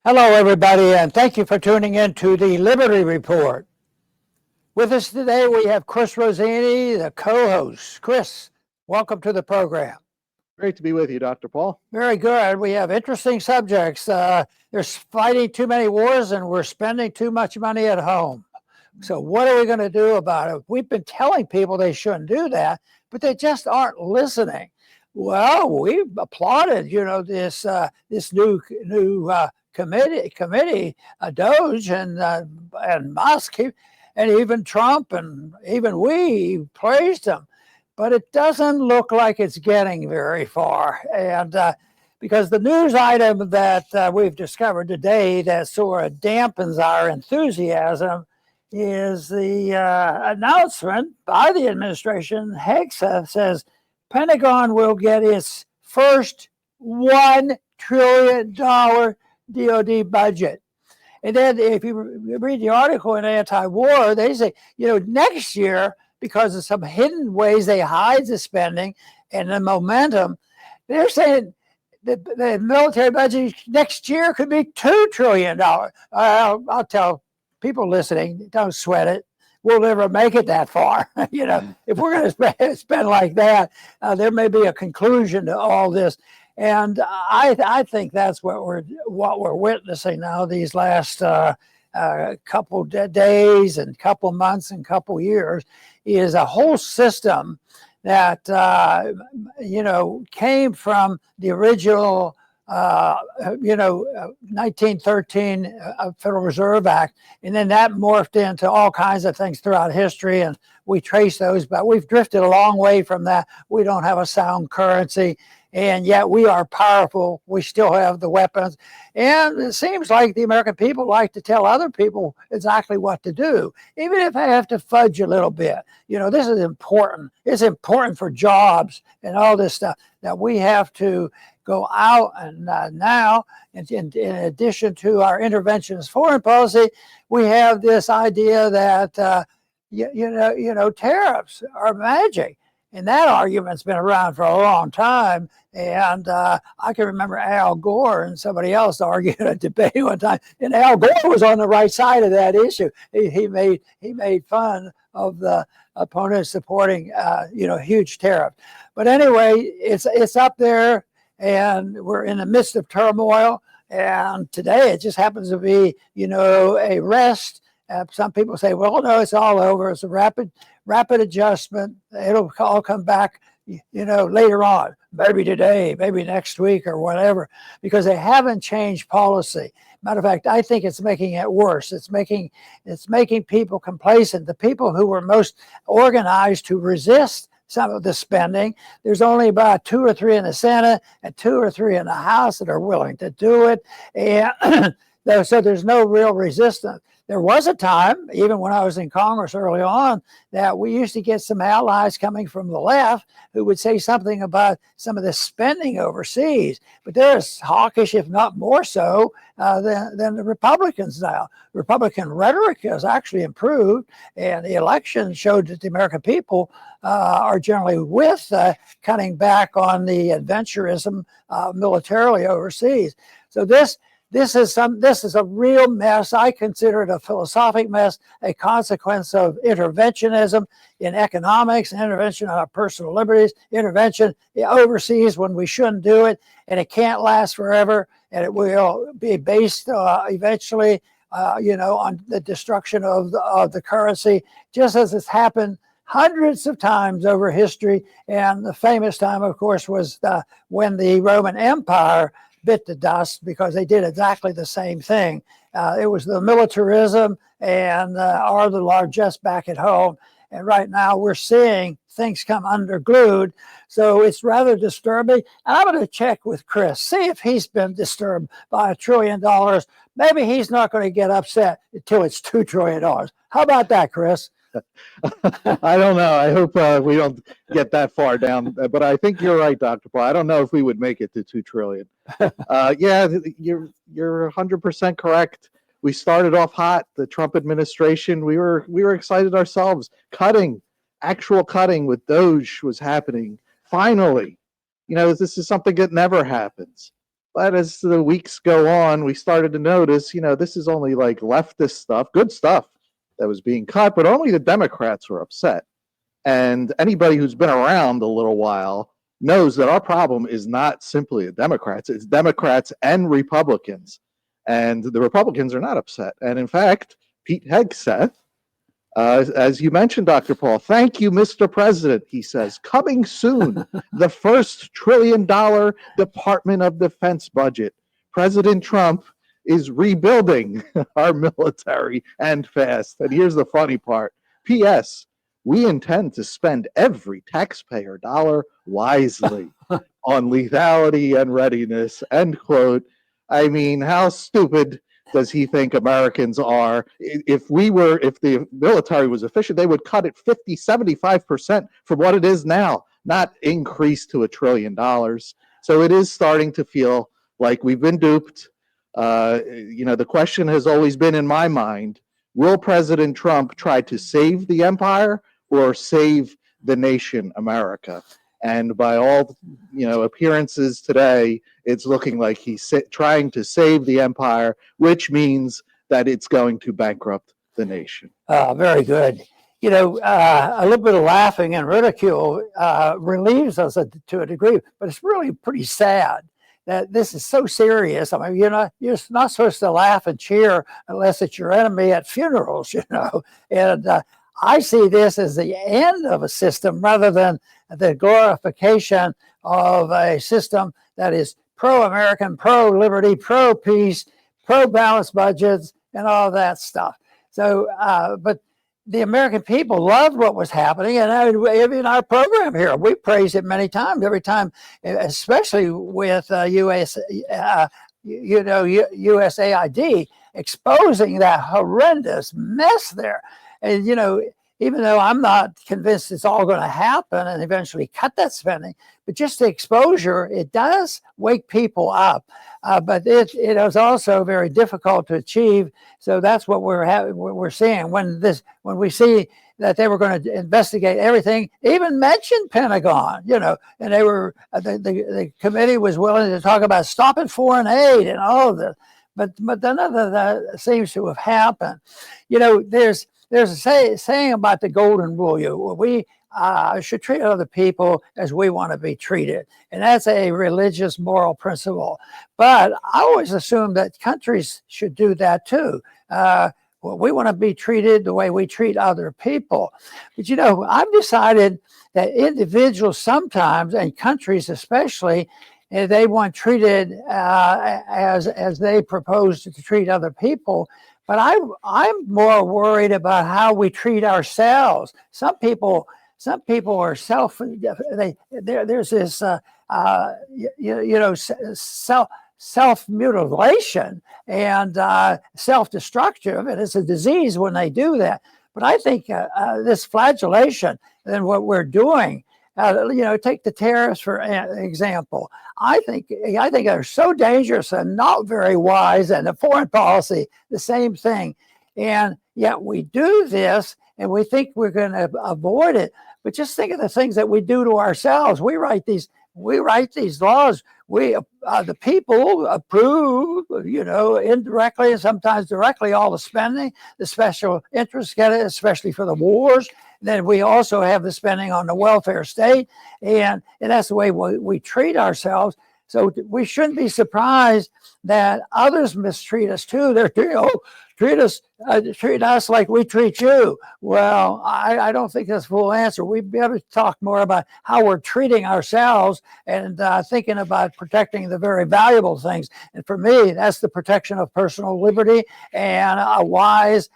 Hello, everybody, and thank you for tuning in to the Liberty Report. With us today, we have Chris Rossini, the co-host. Chris, welcome to the program. Great to be with you, Dr. Paul. Very good. We have interesting subjects. There's fighting too many wars, and we're spending too much money at home. So what are we going to do about it? We've been telling people they shouldn't do that, but they just aren't listening. Well, we applauded, this new committee, Doge and Musk, and even Trump, and even we praised them. But it doesn't look like it's getting very far. And because the news item that we've discovered today that sort of dampens our enthusiasm is the announcement by the administration. Hegseth says Pentagon will get its first $1 trillion DoD budget. And then if you read the article in Anti-War, they say, next year, because of some hidden ways they hide the spending and the momentum, they're saying that the military budget next year could be $2 trillion. I'll tell people listening, don't sweat it. We'll never make it that far. If we're going to spend like that, there may be a conclusion to all this. And I think that's what we're witnessing now these last couple days and couple months and couple years is a whole system that came from the original 1913 Federal Reserve Act, and then that morphed into all kinds of things throughout history, and we trace those, but we've drifted a long way from that. We don't have a sound currency, and yet we are powerful. We still have the weapons, and it seems like the American people like to tell other people exactly what to do, even if they have to fudge a little bit. This is important. It's important for jobs and all this stuff that we have to go out and now, in addition to our interventionist foreign policy, we have this idea that tariffs are magic, and that argument's been around for a long time. And I can remember Al Gore and somebody else arguing a debate one time, and Al Gore was on the right side of that issue. He made fun of the opponents supporting huge tariff. But anyway, it's up there. And we're in the midst of turmoil. And today it just happens to be, a rest. Some people say, well, no, it's all over. It's a rapid adjustment. It'll all come back, later on, maybe today, maybe next week or whatever, because they haven't changed policy. Matter of fact, I think it's making it worse. It's making people complacent. The people who were most organized to resist some of the spending, there's only about 2 or 3 in the Senate and 2 or 3 in the House that are willing to do it. And so there's no real resistance. There was a time, even when I was in Congress early on, that we used to get some allies coming from the left who would say something about some of the spending overseas. But they're as hawkish, if not more so, than the Republicans now. Republican rhetoric has actually improved, and the election showed that the American people are generally with cutting back on the adventurism militarily overseas. So this is a real mess. I consider it a philosophic mess, a consequence of interventionism in economics, intervention on our personal liberties, intervention overseas when we shouldn't do it, and it can't last forever, and it will be based eventually, on the destruction of the currency, just as it's happened hundreds of times over history. And the famous time, of course, was when the Roman Empire bit the dust, because they did exactly the same thing. It was the militarism and are the largesse back at home. And right now we're seeing things come underglued. So it's rather disturbing. And I'm going to check with Chris, see if he's been disturbed by $1 trillion. Maybe he's not going to get upset until it's $2 trillion. How about that, Chris? I don't know. I hope we don't get that far down. But I think you're right, Dr. Paul. I don't know if we would make it to $2 trillion. Yeah, you're 100% correct. We started off hot. The Trump administration, we were excited ourselves. Actual cutting with Doge was happening. Finally, this is something that never happens. But as the weeks go on, we started to notice, this is only like leftist stuff, good stuff that was being cut, but only the Democrats were upset. And anybody who's been around a little while knows that our problem is not simply the Democrats, it's Democrats and Republicans. And the Republicans are not upset. And in fact, Pete Hegseth, as you mentioned, Dr. Paul, thank you, Mr. President, he says, coming soon, the first $1 trillion Department of Defense budget. President Trump is rebuilding our military and fast. And here's the funny part. P.S. We intend to spend every taxpayer dollar wisely on lethality and readiness, end quote. I mean, how stupid does he think Americans are? If the military was efficient, they would cut it 50-75% from what it is now, not increase to $1 trillion. So it is starting to feel like we've been duped. The question has always been in my mind, will President Trump try to save the empire or save the nation, America? And by all appearances today, it's looking like he's trying to save the empire, which means that it's going to bankrupt the nation. Very good. A little bit of laughing and ridicule relieves us to a degree, but it's really pretty sad that this is so serious. I mean, you're not supposed to laugh and cheer unless it's your enemy at funerals, And I see this as the end of a system rather than the glorification of a system that is pro-American, pro-liberty, pro-peace, pro-balanced budgets, and all that stuff. So, but the American people loved what was happening, and in our program here, we praised it many times. Every time, especially with USAID exposing that horrendous mess there, and even though I'm not convinced it's all going to happen and eventually cut that spending, but just the exposure, it does wake people up. But it is also very difficult to achieve. So that's what we're seeing when we see that they were going to investigate everything, even mention Pentagon, and they were the committee was willing to talk about stopping foreign aid and all of this, but none of that seems to have happened. There's a saying about the golden rule. We should treat other people as we want to be treated. And that's a religious moral principle. But I always assume that countries should do that too. We want to be treated the way we treat other people. But I've decided that individuals sometimes, and countries especially, they want treated as they propose to treat other people. But I'm more worried about how we treat ourselves. Some people are there's this self-mutilation and self-destructive, and it's a disease when they do that. But I think this flagellation and what we're doing, take the tariffs for example. I think they're so dangerous and not very wise, and the foreign policy, the same thing. And yet we do this, and we think we're going to avoid it. But just think of the things that we do to ourselves. We write these laws. The people approve, indirectly and sometimes directly, all the spending. The special interests get it, especially for the wars. Then we also have the spending on the welfare state, and that's the way we treat ourselves. So we shouldn't be surprised that others mistreat us too. They're treat us like we treat you. Well, I don't think that's the full answer. We better talk more about how we're treating ourselves and thinking about protecting the very valuable things. And for me, that's the protection of personal liberty and a wise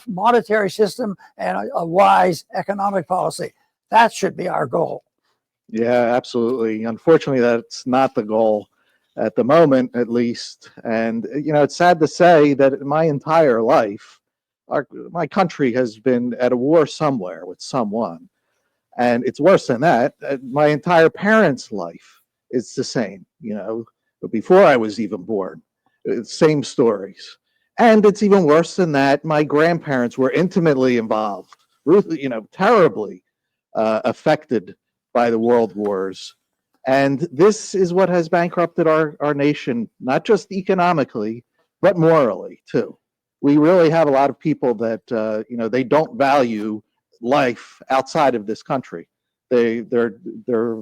monetary system and a wise economic policy. That should be our goal. Yeah, absolutely. Unfortunately, that's not the goal at the moment, at least. And, it's sad to say that my entire life, my country has been at a war somewhere with someone. And it's worse than that. My entire parents' life is the same, but before I was even born, same stories. And it's even worse than that. My grandparents were intimately involved, terribly affected by the world wars. And this is what has bankrupted our nation, not just economically, but morally too. We really have a lot of people that they don't value life outside of this country. They're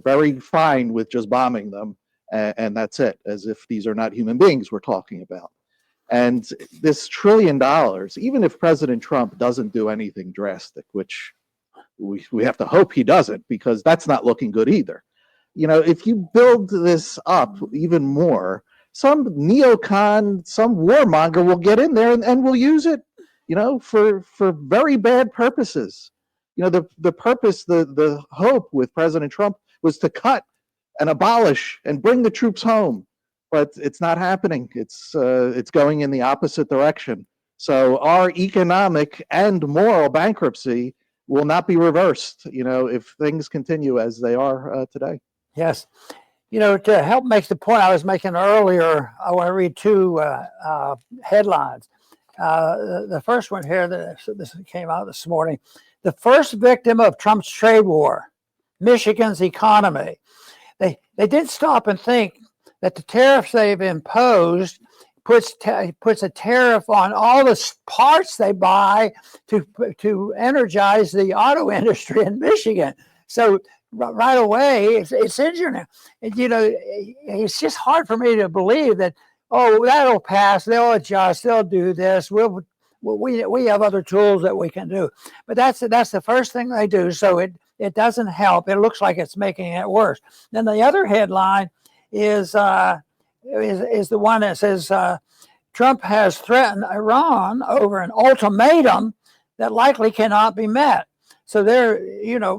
very fine with just bombing them, and that's it, as if these are not human beings we're talking about. And this $1 trillion, even if President Trump doesn't do anything drastic, which we have to hope he doesn't, because that's not looking good either. If you build this up even more, some neocon, some warmonger will get in there and will use it, for very bad purposes. The purpose, the hope with President Trump was to cut and abolish and bring the troops home, but it's not happening. It's going in the opposite direction. So our economic and moral bankruptcy will not be reversed, if things continue as they are today. Yes. To help make the point I was making earlier, I want to read two headlines. The first one here, this came out this morning. The first victim of Trump's trade war, Michigan's economy. They did stop and think that the tariffs they've imposed puts a tariff on all the parts they buy to energize the auto industry in Michigan. So right away, it's injuring. It's just hard for me to believe that, oh, that'll pass, they'll adjust, they'll do this. We have other tools that we can do. But that's the first thing they do. So it doesn't help. It looks like it's making it worse. Then the other headline is the one that says Trump has threatened Iran over an ultimatum that likely cannot be met. So they're,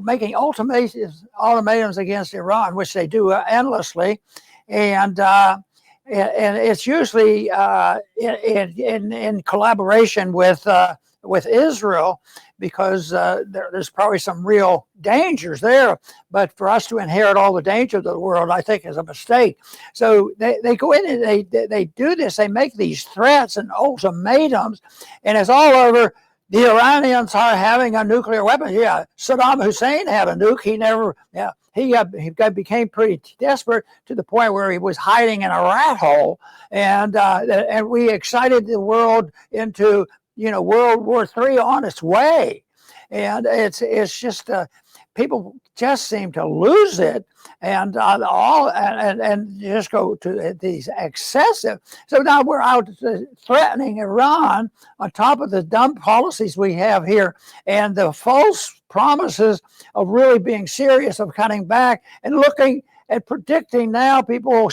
making ultimatums against Iran, which they do endlessly, and it's usually in collaboration with Israel, because there's probably some real dangers there. But for us to inherit all the dangers of the world, I think, is a mistake. So they go in and they do this. They make these threats and ultimatums, and it's all over. The Iranians are having a nuclear weapon. Yeah, Saddam Hussein had a nuke. He never. Yeah, he became pretty desperate to the point where he was hiding in a rat hole, and we excited the world into World War III on its way, and it's just people just seem to lose it, and just go to these excessive. So now we're out threatening Iran on top of the dumb policies we have here and the false promises of really being serious, of cutting back and looking at predicting now. People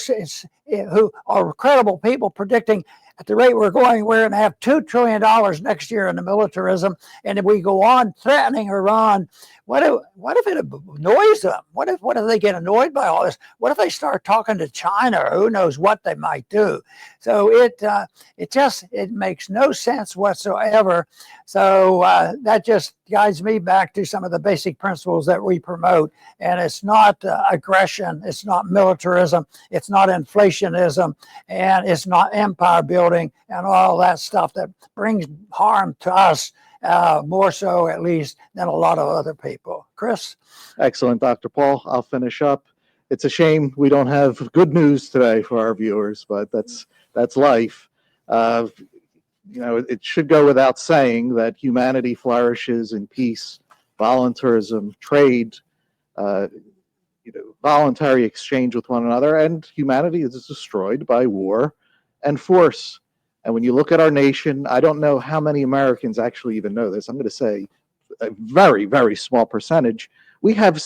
who are credible people predicting, at the rate we're going to have $2 trillion next year in the militarism, and if we go on threatening Iran, what if it annoys them? What if they get annoyed by all this? What if they start talking to China? Or who knows what they might do? So it makes no sense whatsoever. So that just guides me back to some of the basic principles that we promote. And it's not aggression, it's not militarism, it's not inflationism, and it's not empire building and all that stuff that brings harm to us. More so, at least, than a lot of other people. Chris? Excellent, Dr. Paul. I'll finish up. It's a shame we don't have good news today for our viewers, but that's life. It should go without saying that humanity flourishes in peace, voluntarism, trade, voluntary exchange with one another, and humanity is destroyed by war and force. And when you look at our nation, I don't know how many Americans actually even know this. I'm going to say a very, very small percentage. We have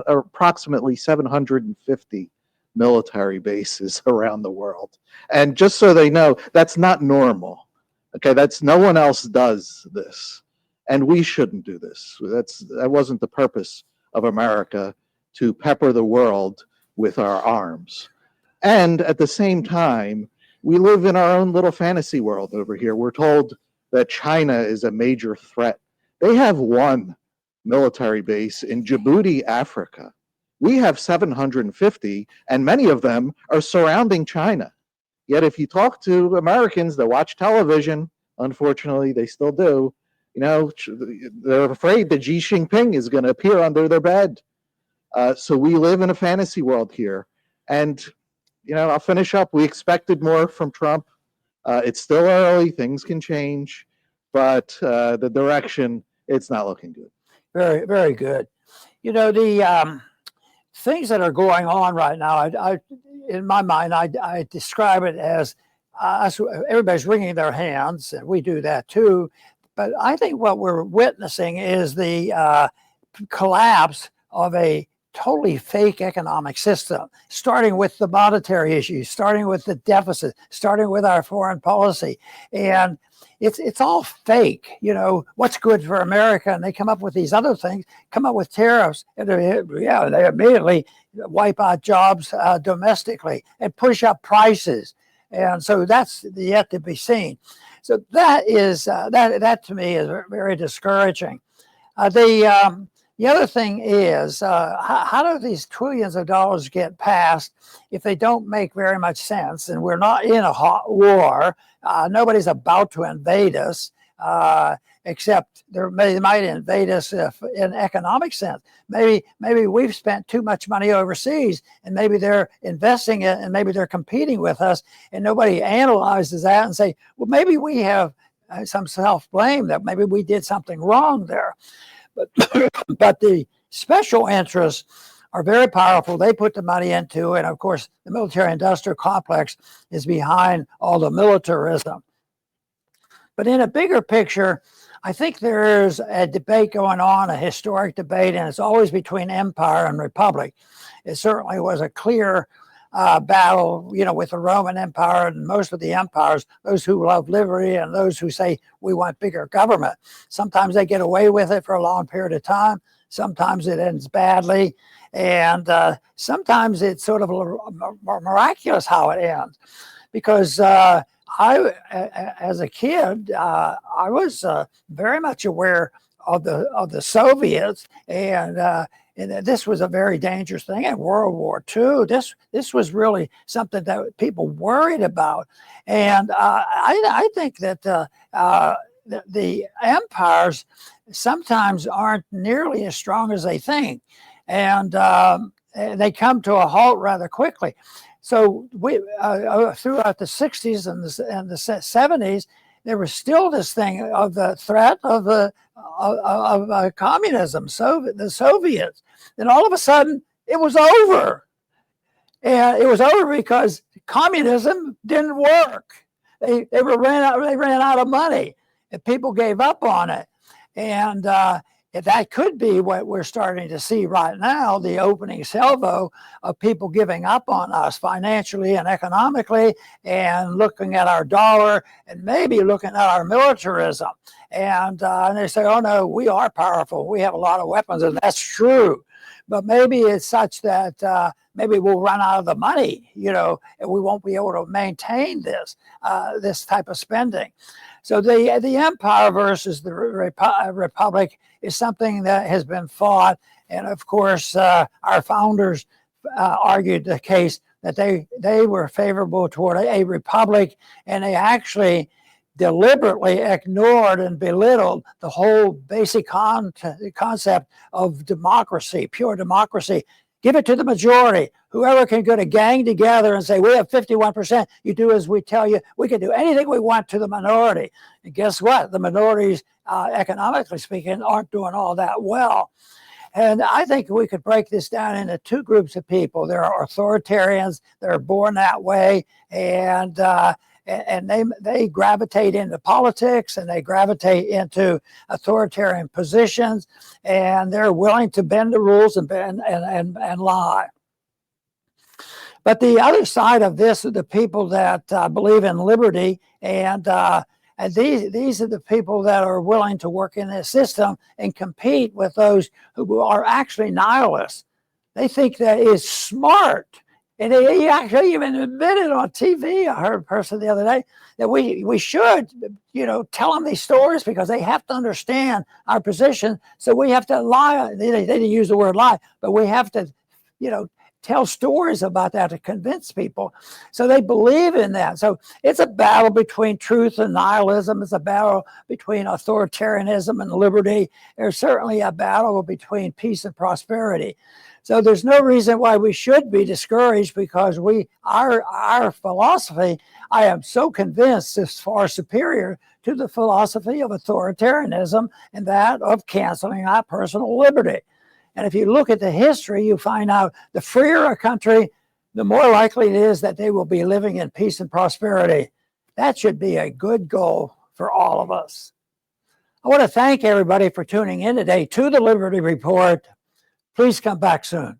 approximately 750 military bases around the world. And just so they know, that's not normal. Okay, no one else does this. And we shouldn't do this. That wasn't the purpose of America, to pepper the world with our arms. And at the same time, we live in our own little fantasy world over here. We're told that China is a major threat. They have one military base in Djibouti, Africa. We have 750, and many of them are surrounding China. Yet if you talk to Americans that watch television, unfortunately they still do, they're afraid that Xi Jinping is going to appear under their bed. So we live in a fantasy world here. And, I'll finish up. We expected more from Trump. It's still early. Things can change, but the direction, it's not looking good. Very, very good. The things that are going on right now, in my mind, I describe it as everybody's wringing their hands, and we do that too. But I think what we're witnessing is the collapse of a totally fake economic system, starting with the monetary issues, starting with the deficit, starting with our foreign policy. And it's all fake. What's good for America? And they come up with these other things, come up with tariffs, and they immediately wipe out jobs domestically and push up prices. And so that's yet to be seen. So that is that to me is very discouraging. The other thing is, how do these trillions of dollars get passed if they don't make very much sense? And we're not in a hot war. Nobody's about to invade us, except they might invade us in economic sense. Maybe we've spent too much money overseas, and maybe they're investing it, and maybe they're competing with us, and nobody analyzes that and say, well, maybe we have some self-blame that maybe we did something wrong there. But the special interests are very powerful. They put the money into it. And of course, the military-industrial complex is behind all the militarism. But in a bigger picture, I think there's a debate going on, a historic debate, and it's always between empire and republic. It certainly was a clear battle, with the Roman Empire and most of the empires, those who love liberty and those who say we want bigger government. Sometimes they get away with it for a long period of time. Sometimes it ends badly. And sometimes it's sort of miraculous how it ends. Because as a kid, I was very much aware of the Soviets, and this was a very dangerous thing. In World War II, this was really something that people worried about, and I think that the empires sometimes aren't nearly as strong as they think, and they come to a halt rather quickly. So we throughout the 60s and the 70s, there was still this thing of the threat of communism, the Soviets. Then all of a sudden, it was over. And it was over because communism didn't work. They ran out of money, and people gave up on it. And that could be what we're starting to see right now, the opening salvo of people giving up on us financially and economically, and looking at our dollar and maybe looking at our militarism. And they say, oh no, we are powerful. We have a lot of weapons, and that's true. But maybe it's such that maybe we'll run out of the money, and we won't be able to maintain this type of spending. So the empire versus the republic is something that has been fought. And of course, our founders argued the case that they were favorable toward a republic, and they actually deliberately ignored and belittled the whole basic concept of democracy, pure democracy. Give it to the majority. Whoever can get a gang together and say, we have 51%, you do as we tell you. We can do anything we want to the minority. And guess what? The minorities, economically speaking, aren't doing all that well. And I think we could break this down into two groups of people. There are authoritarians that are born that way, and they gravitate into politics, and they gravitate into authoritarian positions, and they're willing to bend the rules and lie. But the other side of this are the people that believe in liberty, and these are the people that are willing to work in this system and compete with those who are actually nihilists. They think that is smart. And he actually even admitted on TV, I heard a person the other day, that we should, tell them these stories because they have to understand our position. So we have to lie. They didn't use the word lie, but we have to, tell stories about that to convince people. So they believe in that. So it's a battle between truth and nihilism. It's a battle between authoritarianism and liberty. There's certainly a battle between peace and prosperity. So there's no reason why we should be discouraged, because our philosophy, I am so convinced, is far superior to the philosophy of authoritarianism and that of canceling out personal liberty. And if you look at the history, you find out the freer a country, the more likely it is that they will be living in peace and prosperity. That should be a good goal for all of us. I want to thank everybody for tuning in today to the Liberty Report. Please come back soon.